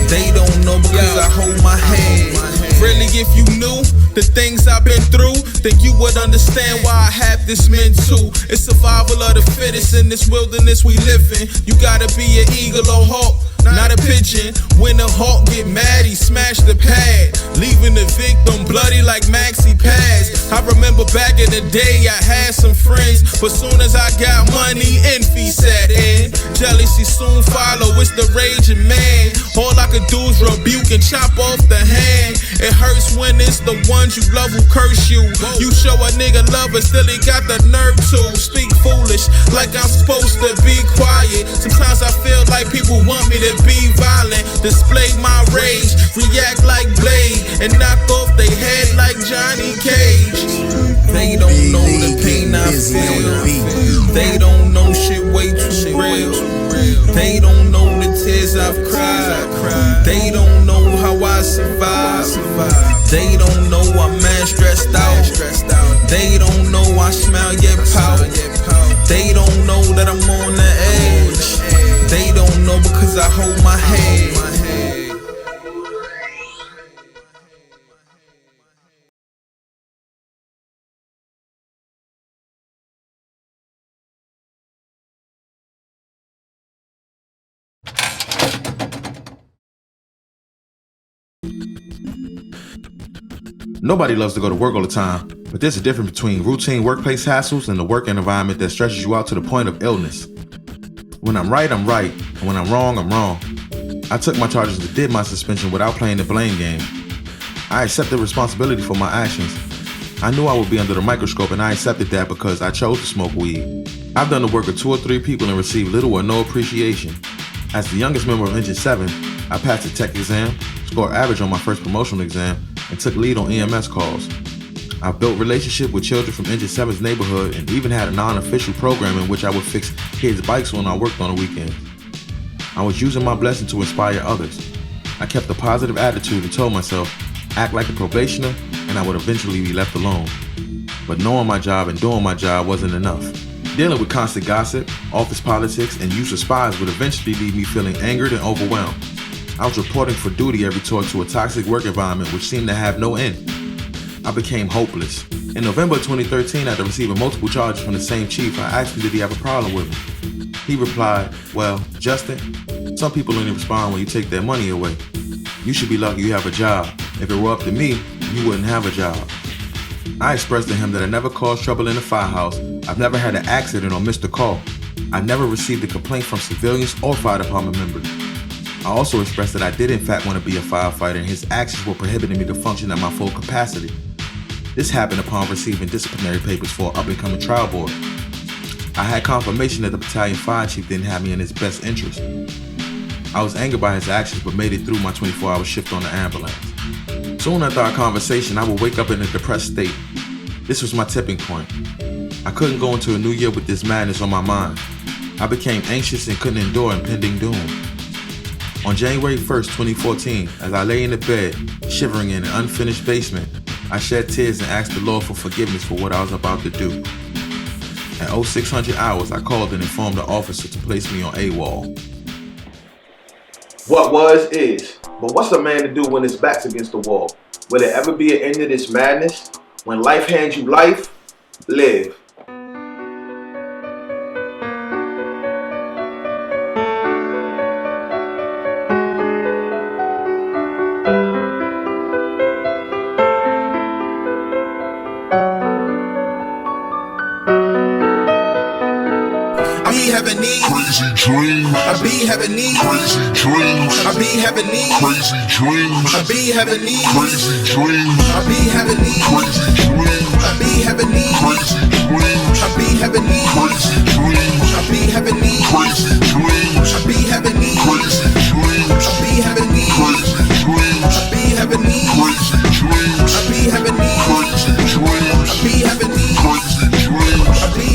They don't know because I hold my head. Really, if you knew the things I've been through, then you would understand why I have this mental. It's survival of the fittest in this wilderness we live in. You gotta be an eagle or hawk, not a pigeon. When the hawk get mad, he smashed the pad, leaving the victim bloody like maxi pads. I remember back in the day I had some friends, but soon as I got money, envy set in. Jealousy soon follow, it's the raging man. All I could do is rebuke and chop off the hand. It hurts when it's the ones you love who curse you. You show a nigga love, but still he got the nerve to speak foolish, like I'm supposed to be quiet. Sometimes I feel like people want me to be violent, display my rage, react like Blade, and knock off they head like Johnny Cage. They don't know the pain I feel. They don't know shit way too real. They don't know the tears I've cried. They don't know how I survive. They don't know I'm mad stressed out. They don't know I smell yet pout. They don't know that I'm on the edge. They don't know because I hold my head. Nobody loves to go to work all the time, but there's a difference between routine workplace hassles and the working environment that stresses you out to the point of illness. When I'm right, I'm right, and when I'm wrong, I'm wrong. I took my charges and did my suspension without playing the blame game. I accepted responsibility for my actions. I knew I would be under the microscope, and I accepted that because I chose to smoke weed. I've done the work of 2 or 3 people and received little or no appreciation. As the youngest member of Engine 7, I passed the tech exam, scored average on my first promotional exam, and took lead on EMS calls. I've built relationships with children from Engine 7's neighborhood and even had a non-official program in which I would fix kids' bikes when I worked on the weekends. I was using my blessing to inspire others. I kept a positive attitude and told myself, act like a probationer and I would eventually be left alone. But knowing my job and doing my job wasn't enough. Dealing with constant gossip, office politics, and use of spies would eventually leave me feeling angered and overwhelmed. I was reporting for duty every tour to a toxic work environment which seemed to have no end. I became hopeless. In November 2013, after receiving multiple charges from the same chief, I asked him did he have a problem with me. He replied, well, Justin, some people only respond when you take their money away. You should be lucky you have a job. If it were up to me, you wouldn't have a job. I expressed to him that I never caused trouble in the firehouse. I've never had an accident or missed a call. I've never received a complaint from civilians or fire department members. I also expressed that I did in fact want to be a firefighter and his actions were prohibiting me to function at my full capacity. This happened upon receiving disciplinary papers for an up-and-coming trial board. I had confirmation that the battalion fire chief didn't have me in his best interest. I was angered by his actions but made it through my 24-hour shift on the ambulance. Soon after our conversation, I would wake up in a depressed state. This was my tipping point. I couldn't go into a new year with this madness on my mind. I became anxious and couldn't endure impending doom. On January 1st, 2014, as I lay in the bed, shivering in an unfinished basement, I shed tears and asked the Lord for forgiveness for what I was about to do. At 0600 hours, I called and informed the officer to place me on AWOL. What was is, but what's a man to do when his back's against the wall? Will there ever be an end to this madness? When life hands you life, live. I be having these crazy dreams. I be having these Crazy dreams. I be having these Crazy dreams. I be having these Crazy dreams. I be having these Crazy dreams. I be having these Crazy dreams. I be having these Crazy dreams. I be having these Crazy dreams. I be having these Crazy dreams. I be having these Crazy dreams. I be having these Crazy dreams. I be having these Crazy dreams. I be having these Crazy dreams. I be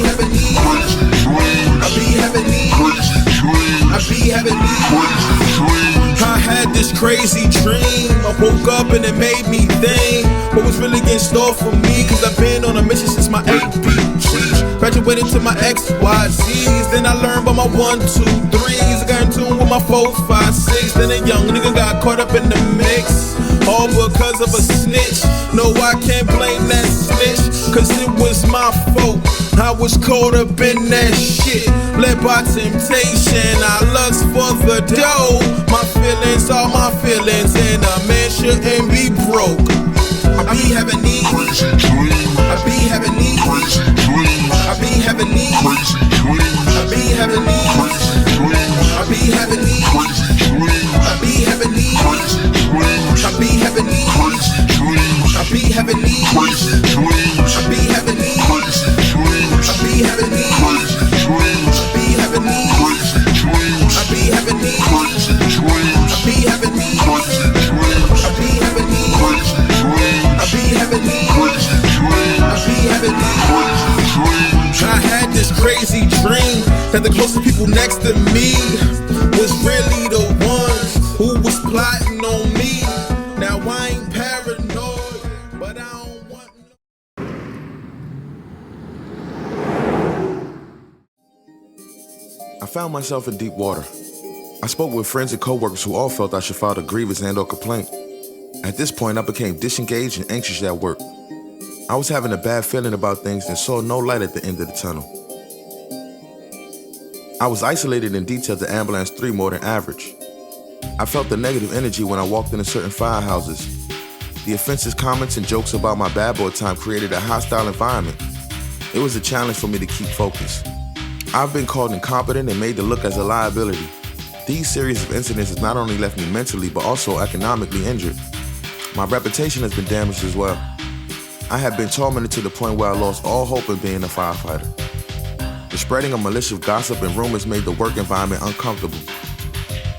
having these Crazy dreams. I be having these Crazy dreams. I be having these Crazy dreams. I had this crazy dream. I woke up and it made me think what was really in store for me. Cause I've been on a mission since my APGs. Graduated to my XYZs. Then I learned about my 1, 2, 3s. I got in tune with my 4, 5, 6. Then a young nigga got caught up in the mix. All because of a snitch. No, I can't blame that snitch. Cause it was my fault. I was caught up in that shit. Led by temptation. I lust for the dough. My feelings are my feelings. And a man shouldn't be broke. I be having these Crazy dreams. I be having these Crazy dreams. I be having these Crazy dreams. I be having these Crazy dreams. I be having these Crazy dreams. I be having these Crazy dreams. I be having these Crazy dreams. I be having these Crazy dreams. I be having these Crazy dreams. I be having these Crazy dreams. I be having these Crazy dreams. I be having these Crazy dreams. I be having these Crazy dreams. I be having these Crazy dreams. I be having these Crazy dreams. I be having these Crazy dreams. I had this crazy dream that the closest people next to me was really the ones who was plotting on me. Now I ain't paranoid, but I don't want I found myself in deep water. I spoke with friends and coworkers who all felt I should file a grievance and/or complaint. At this point, I became disengaged and anxious at work. I was having a bad feeling about things and saw no light at the end of the tunnel. I was isolated and detailed to Ambulance 3 more than average. I felt the negative energy when I walked into certain firehouses. The offensive comments and jokes about my bad boy time created a hostile environment. It was a challenge for me to keep focus. I've been called incompetent and made to look as a liability. These series of incidents has not only left me mentally but also economically injured. My reputation has been damaged as well. I have been tormented to the point where I lost all hope in being a firefighter. The spreading of malicious gossip and rumors made the work environment uncomfortable.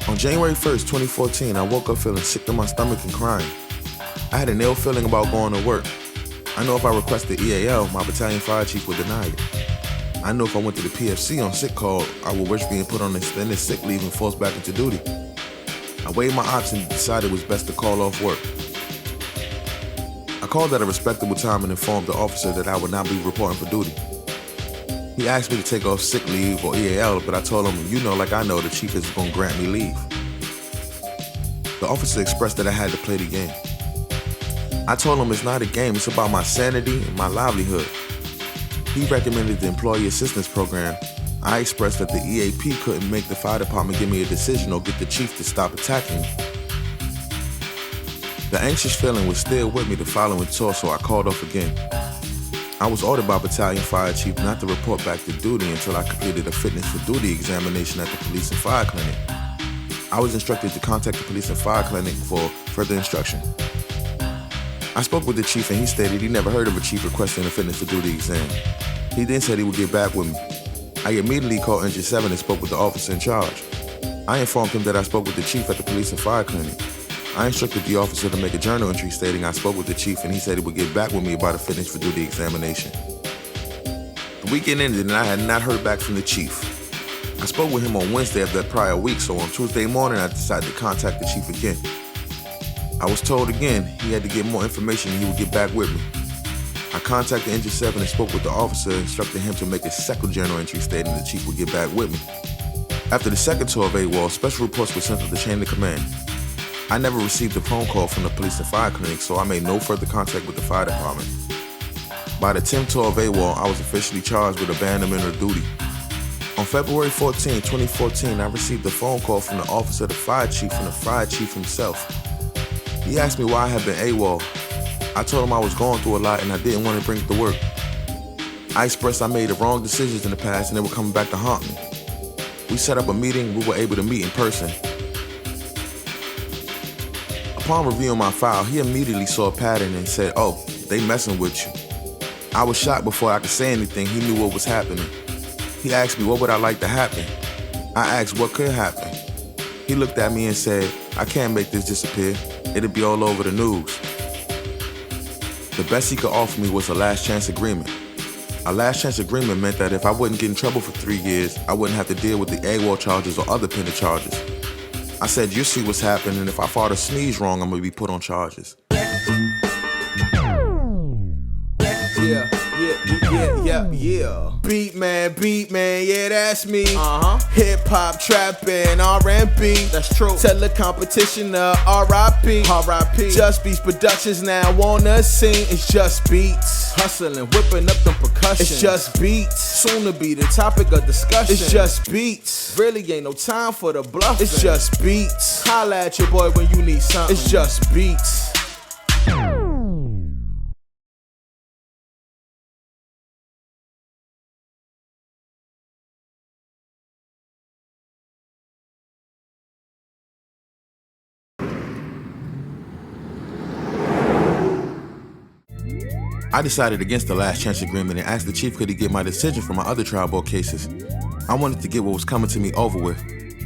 On January 1st, 2014, I woke up feeling sick to my stomach and crying. I had an ill feeling about going to work. I know if I requested EAL, my battalion fire chief would deny it. I know if I went to the PFC on sick call, I would risk being put on extended sick leave and forced back into duty. I weighed my options and decided it was best to call off work. I called at a respectable time and informed the officer that I would not be reporting for duty. He asked me to take off sick leave or EAL, but I told him, you know like I know, the chief is going to grant me leave. The officer expressed that I had to play the game. I told him it's not a game, it's about my sanity and my livelihood. He recommended the Employee Assistance Program. I expressed that the EAP couldn't make the fire department give me a decision or get the chief to stop attacking me. The anxious feeling was still with me the following tour, so I called off again. I was ordered by battalion fire chief not to report back to duty until I completed a fitness for duty examination at the police and fire clinic. I was instructed to contact the police and fire clinic for further instruction. I spoke with the chief and he stated he never heard of a chief requesting a fitness for duty exam. He then said he would get back with me. I immediately called Engine 7 and spoke with the officer in charge. I informed him that I spoke with the chief at the police and fire clinic. I instructed the officer to make a journal entry stating I spoke with the chief and he said he would get back with me about a fitness for duty examination. The weekend ended and I had not heard back from the chief. I spoke with him on Wednesday of that prior week, so on Tuesday morning I decided to contact the chief again. I was told again he had to get more information and he would get back with me. I contacted Engine 7 and spoke with the officer and instructed him to make a second journal entry stating the chief would get back with me. After the second tour of AWOL, special reports were sent to the chain of command. I never received a phone call from the police and fire clinic, so I made no further contact with the fire department. By the 10th tour of AWOL, I was officially charged with abandonment of duty. On February 14, 2014, I received a phone call from the officer of the fire chief from the fire chief himself. He asked me why I had been AWOL. I told him I was going through a lot and I didn't want to bring it to work. I expressed I made the wrong decisions in the past and they were coming back to haunt me. We set up a meeting, we were able to meet in person. Upon reviewing my file, he immediately saw a pattern and said, "Oh, they messing with you." I was shocked before I could say anything. He knew what was happening. He asked me what would I like to happen. I asked what could happen. He looked at me and said, "I can't make this disappear. It'll be all over the news." The best he could offer me was a last chance agreement. A last chance agreement meant that if I wouldn't get in trouble for 3 years, I wouldn't have to deal with the AWOL charges or other pending charges. I said, "You'll see what's happening, and if I fart or sneeze wrong, I'm gonna be put on charges." Yeah. Beat man, yeah, that's me. Hip hop, trapping, R&B. That's true. Tell the competition, R.I.P. Just Beats Productions now on the scene. It's Just Beats. Hustling, whipping up the percussion. It's Just Beats. Soon to be the topic of discussion. It's Just Beats. Really ain't no time for the bluffing. It's Just Beats. Holla at your boy when you need something. It's Just Beats. I decided against the last chance agreement and asked the chief could he get my decision for my other trial board cases. I wanted to get what was coming to me over with.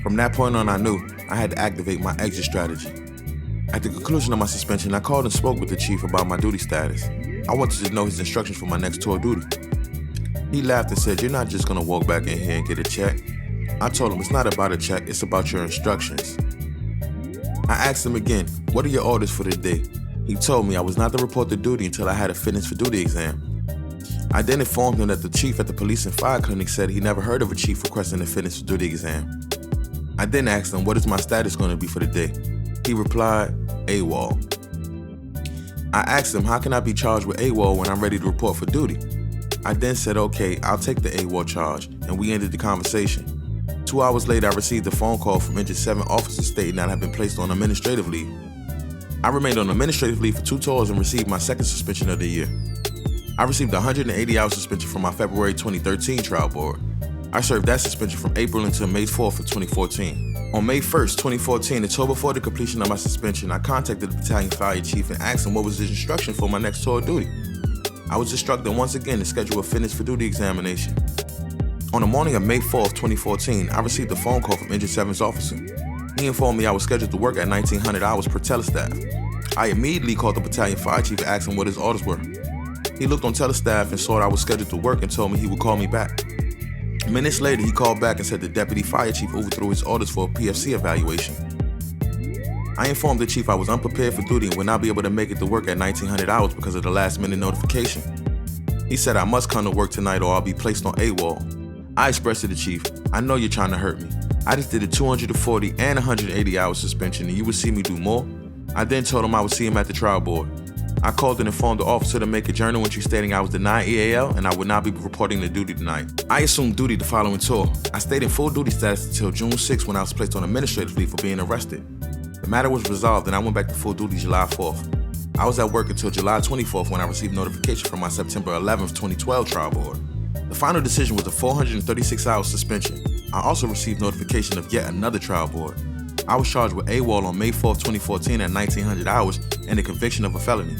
From that point on, I knew I had to activate my exit strategy. At the conclusion of my suspension, I called and spoke with the chief about my duty status. I wanted to know his instructions for my next tour of duty. He laughed and said, "You're not just gonna walk back in here and get a check." I told him it's not about a check, it's about your instructions. I asked him again, "What are your orders for the day?" He told me I was not to report to duty until I had a fitness for duty exam. I then informed him that the chief at the police and fire clinic said he never heard of a chief requesting a fitness for duty exam. I then asked him what is my status going to be for the day. He replied, AWOL. I asked him how can I be charged with AWOL when I'm ready to report for duty. I then said, okay, I'll take the AWOL charge, and we ended the conversation. 2 hours later, I received a phone call from Engine 7 officers stating that I had been placed on administrative leave. I remained on administrative leave for 2 tours and received my second suspension of the year. I received a 180-hour suspension from my February 2013 trial board. I served that suspension from April until May 4th of 2014. On May 1st, 2014, the tour before the completion of my suspension, I contacted the battalion fire chief and asked him what was his instruction for my next tour of duty. I was instructed once again to schedule a fitness for duty examination. On the morning of May 4th, 2014, I received a phone call from Engine 7's officer. He informed me I was scheduled to work at 1,900 hours per telestaff. I immediately called the battalion fire chief and asked him what his orders were. He looked on telestaff and saw that I was scheduled to work and told me he would call me back. Minutes later, he called back and said the deputy fire chief overthrew his orders for a PFC evaluation. I informed the chief I was unprepared for duty and would not be able to make it to work at 1,900 hours because of the last-minute notification. He said I must come to work tonight or I'll be placed on AWOL. I expressed to the chief, I know you're trying to hurt me. I just did a 240 and 180-hour suspension and you would see me do more? I then told him I would see him at the trial board. I called and informed the officer to make a journal entry stating I was denied EAL and I would not be reporting to duty tonight. I assumed duty the following tour. I stayed in full duty status until June 6 when I was placed on administrative leave for being arrested. The matter was resolved and I went back to full duty July 4th. I was at work until July 24th when I received notification from my September 11th, 2012 trial board. The final decision was a 436-hour suspension. I also received notification of yet another trial board. I was charged with AWOL on May 4th, 2014 at 1,900 hours and the conviction of a felony.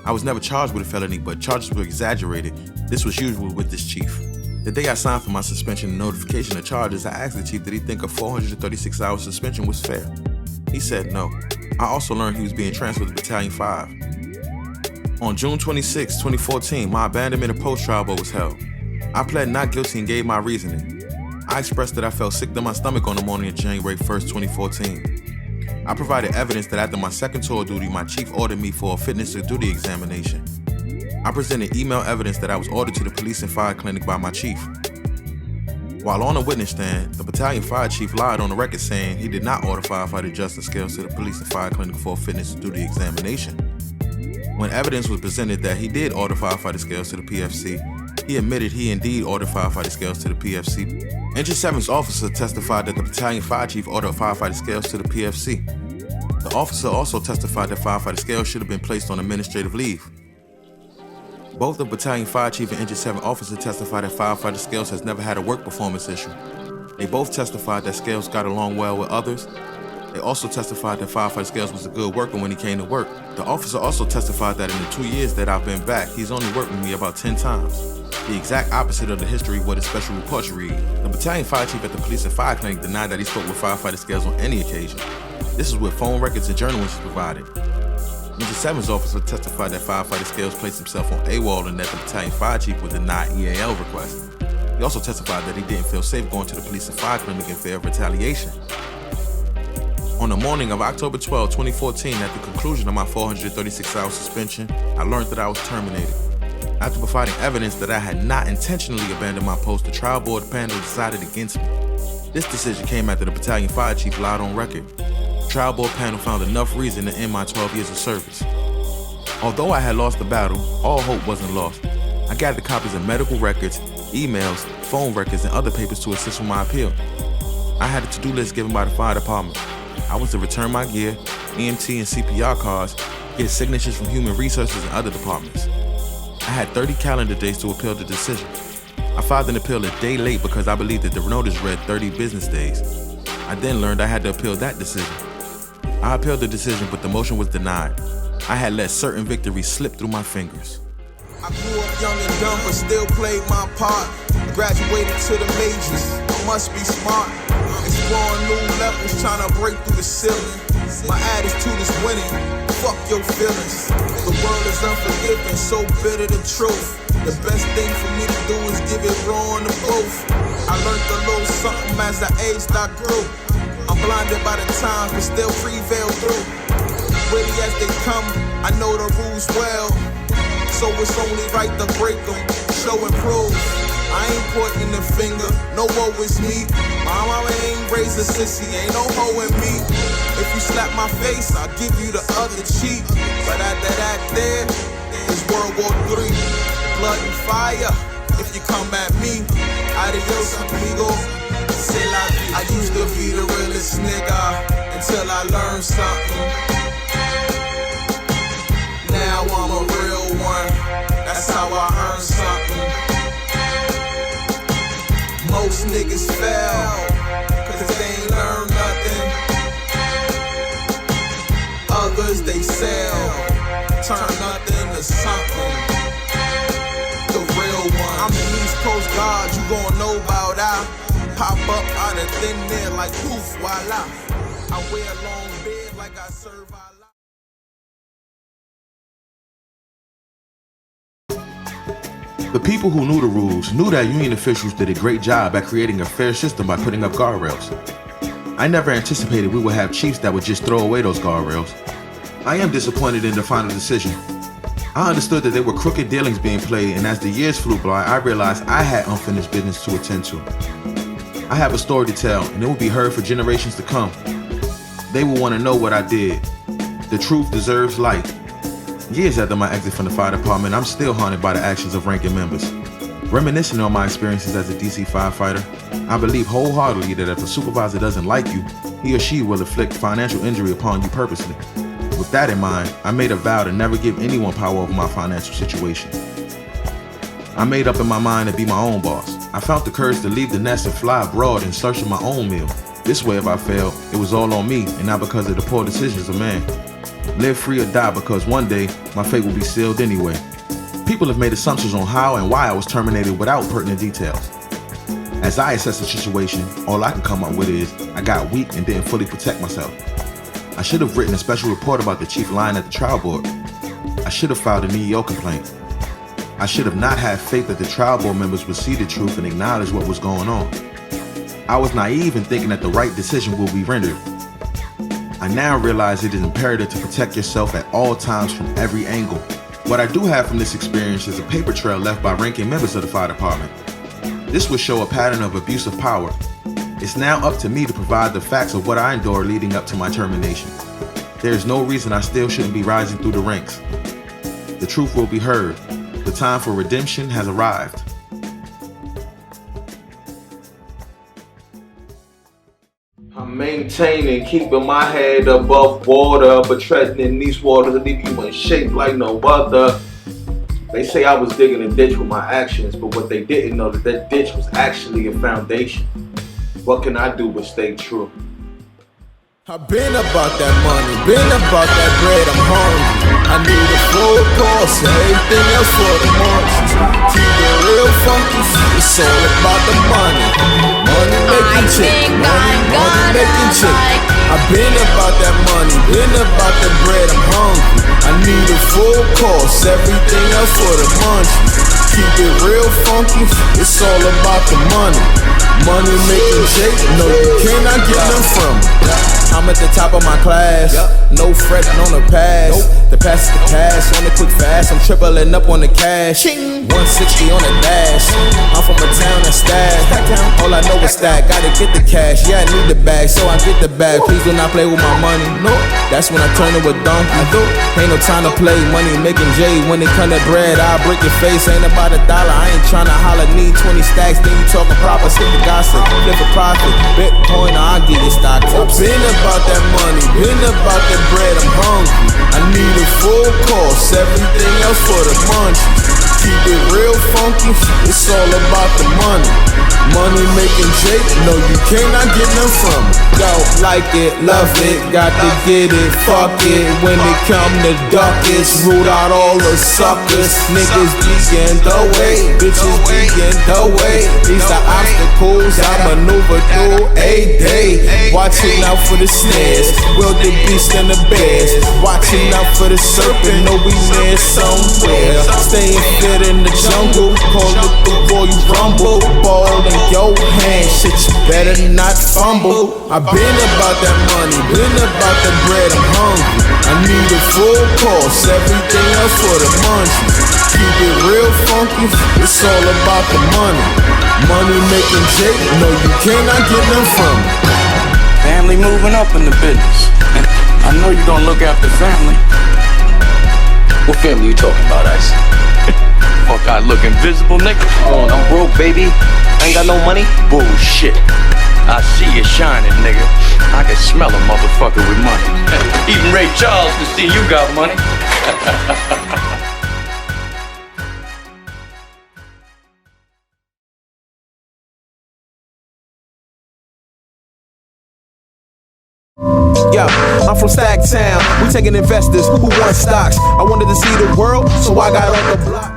I was never charged with a felony, but charges were exaggerated. This was usual with this chief. The day I signed for my suspension and notification of charges, I asked the chief did he think a 436-hour suspension was fair. He said no. I also learned he was being transferred to Battalion 5. On June 26, 2014, my abandonment of post-trial board was held. I pled not guilty and gave my reasoning. I expressed that I felt sick to my stomach on the morning of January 1st, 2014. I provided evidence that after my second tour of duty, my chief ordered me for a fitness to duty examination. I presented email evidence that I was ordered to the police and fire clinic by my chief. While on the witness stand, the battalion fire chief lied on the record saying he did not order firefighter Justin Scales to the police and fire clinic for a fitness to duty examination. When evidence was presented that he did order firefighter Scales to the PFC, he admitted he indeed ordered firefighter Scales to the PFC. Engine 7's officer testified that the battalion fire chief ordered firefighter Scales to the PFC. The officer also testified that firefighter Scales should have been placed on administrative leave. Both the battalion fire chief and Engine 7 officer testified that firefighter Scales has never had a work performance issue. They both testified that Scales got along well with others. They also testified that firefighter Scales was a good worker when he came to work. The officer also testified that in the 2 years that I've been back, he's only worked with me about 10 times. The exact opposite of the history what his special reports read. The battalion fire chief at the police and fire clinic denied that he spoke with firefighter Scales on any occasion. This is with phone records and journal entries provided. Engine 7's officer testified that firefighter Scales placed himself on AWOL and that the battalion fire chief would deny EAL request. He also testified that he didn't feel safe going to the police and fire clinic in fear of retaliation. On the morning of October 12, 2014, at the conclusion of my 436-hour suspension, I learned that I was terminated. After providing evidence that I had not intentionally abandoned my post, the trial board panel decided against me. This decision came after the battalion fire chief lied on record. The trial board panel found enough reason to end my 12 years of service. Although I had lost the battle, all hope wasn't lost. I gathered copies of medical records, emails, phone records, and other papers to assist with my appeal. I had a to-do list given by the fire department. I was to return my gear, EMT and CPR cards, get signatures from human resources and other departments. I had 30 calendar days to appeal the decision. I filed an appeal a day late because I believed that the notice read 30 business days. I then learned I had to appeal that decision. I appealed the decision, but the motion was denied. I had let certain victories slip through my fingers. I grew up young and dumb, but still played my part. Graduated to the majors, I must be smart. Exploring new levels, trying to break through the ceiling. My attitude is winning, fuck your feelings. The world is unforgiving, so bitter the truth. The best thing for me to do is give it raw on the both. I learned a little something as I aged, I grew. I'm blinded by the times, but still prevail through. Witty as they come, I know the rules well. So it's only right to break them, show and prove. I ain't pointing the finger, no woe is me. My mama ain't raised a sissy, ain't no hoe in me. If you slap my face, I'll give you the other cheek. But after that there is World War III. Blood and fire, If you come at me, adios amigo. C'est la vie. I used to be the realest nigga until I learned something. Now I'm a real one. That's how I earn something. Most niggas fail, cause they ain't learned nothing. Others they sell, turn nothing to something. The real one. I'm an East Coast God, you gon' know about I pop up out of thin air like poof, voila. I wear a long beard like I serve Allah. The people who knew the rules knew that union officials did a great job at creating a fair system by putting up guardrails. I never anticipated we would have chiefs that would just throw away those guardrails. I am disappointed in the final decision. I understood that there were crooked dealings being played, and as the years flew by, I realized I had unfinished business to attend to. I have a story to tell, and it will be heard for generations to come. They will want to know what I did. The truth deserves light. Years after my exit from the fire department, I'm still haunted by the actions of ranking members. Reminiscing on my experiences as a DC firefighter, I believe wholeheartedly that if a supervisor doesn't like you, he or she will inflict financial injury upon you purposely. With that in mind, I made a vow to never give anyone power over my financial situation. I made up in my mind to be my own boss. I found the courage to leave the nest and fly abroad in search of my own meal. This way, if I failed, it was all on me and not because of the poor decisions of man. Live free or die, because one day, my fate will be sealed anyway. People have made assumptions on how and why I was terminated without pertinent details. As I assess the situation, all I can come up with is I got weak and didn't fully protect myself. I should have written a special report about the chief lying at the trial board. I should have filed an EEO complaint. I should have not had faith that the trial board members would see the truth and acknowledge what was going on. I was naive in thinking that the right decision will be rendered. I now realize it is imperative to protect yourself at all times from every angle. What I do have from this experience is a paper trail left by ranking members of the fire department. This would show a pattern of abuse of power. It's now up to me to provide the facts of what I endured leading up to my termination. There is no reason I still shouldn't be rising through the ranks. The truth will be heard. The time for redemption has arrived. I'm maintaining, keeping my head above water, but treading in these waters that leave you in shape like no other. They say I was digging a ditch with my actions, but what they didn't know that ditch was actually a foundation. What can I do but stay true? I've been about that money, been about that bread, I'm hungry. I need a full course, everything else for the marches. Keep it real funky, it's all about the money. Money making chick, money making chick. I've been about that money, been about the bread, I'm hungry. I need a full course, everything else for the munchies. Keep it real funky, it's all about the money. Money making shake, no you cannot get them from me. I'm at the top of my class, no fretting on the pass. The pass is the pass, on the quick fast, I'm tripling up on the cash. 160 on the dash, I'm from a town that's stash. All I know is that, gotta get the cash. Yeah, I need the bag, so I get the bag. Please do not play with my money, no. That's when I turn to a donkey. Ain't no time to play, money making J. When it come to bread, I'll break your face. Ain't about $1, I ain't tryna holler. Need 20 stacks, then you talking proper. Stick the gossip, flip a profit. Bitcoin, I'll get your stock tips. Been about that money, been about that bread, I'm hungry. I need a full course, everything else for the munchies. Keep it real funky, it's all about the money. Money making Jake, no you cannot get none from me. Don't like it, love it, got to get it, fuck it. When it come to duckets, root out all the suckers. Niggas be in the way, bitches be in the way. These are obstacles I maneuver through a day. Watching out for the snares, will the beast and the bears. Watching out for the serpent, know we near somewhere. Staying fit in the jungle, call it the boy you rumble. Ball in your hand, shit you better not fumble. I've been about that money, been about the bread, I'm hungry. I need a full course, everything else for the munchies. Keep it real funky, it's all about the money. Money making Jake, no you cannot get them from me. Family moving up in the business. I know you don't look after family. What family you talking about, Ice? Fuck, I look invisible, nigga. Oh, I'm broke, baby. I ain't got no money. Bullshit. I see you shining, nigga. I can smell a motherfucker with money. Even Ray Charles can see you got money. Yo, I'm from Stagtown. We taking investors who want stocks. I wanted to see the world, so I got on the block.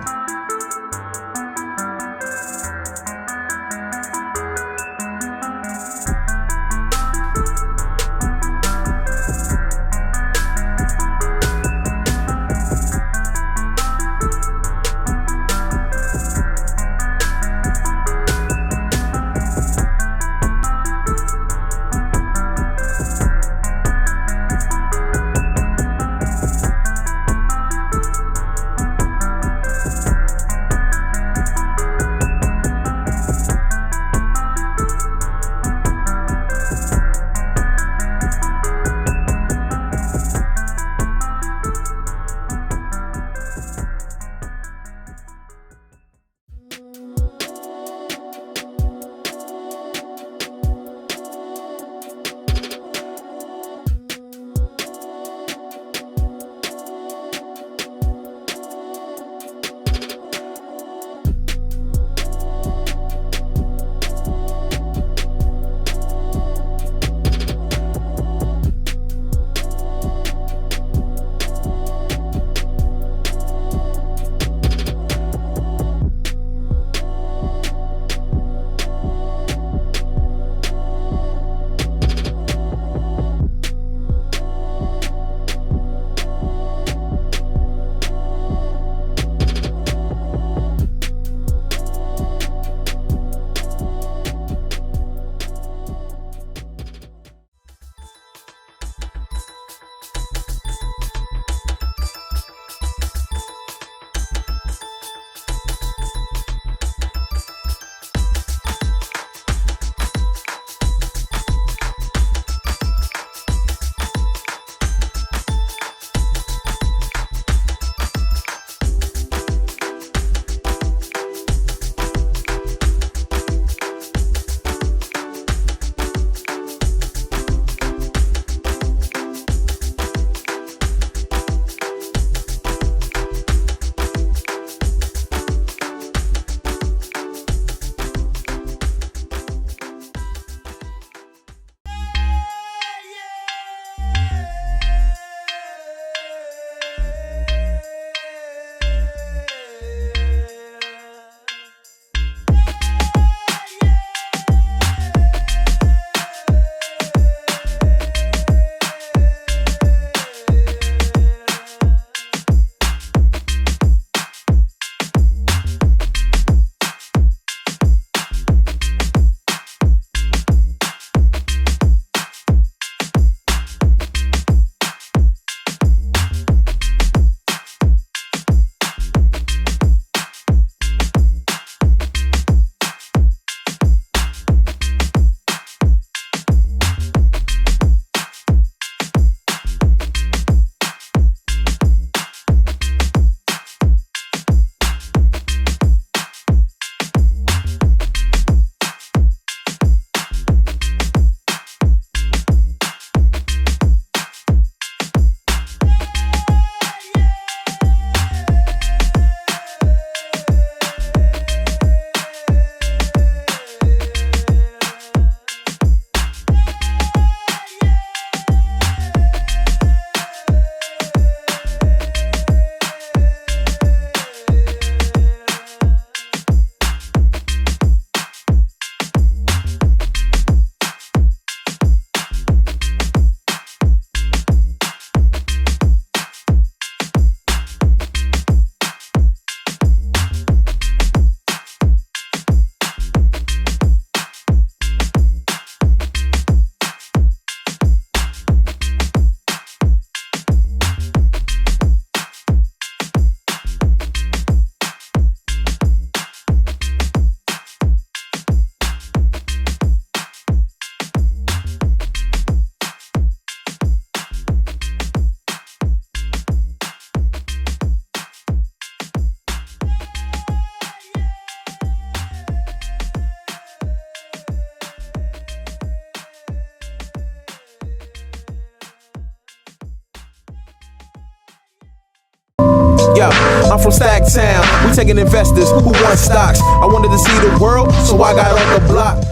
Yo, I'm from Stagtown. We taking investors who want stocks. I wanted to see the world, so I got on the block.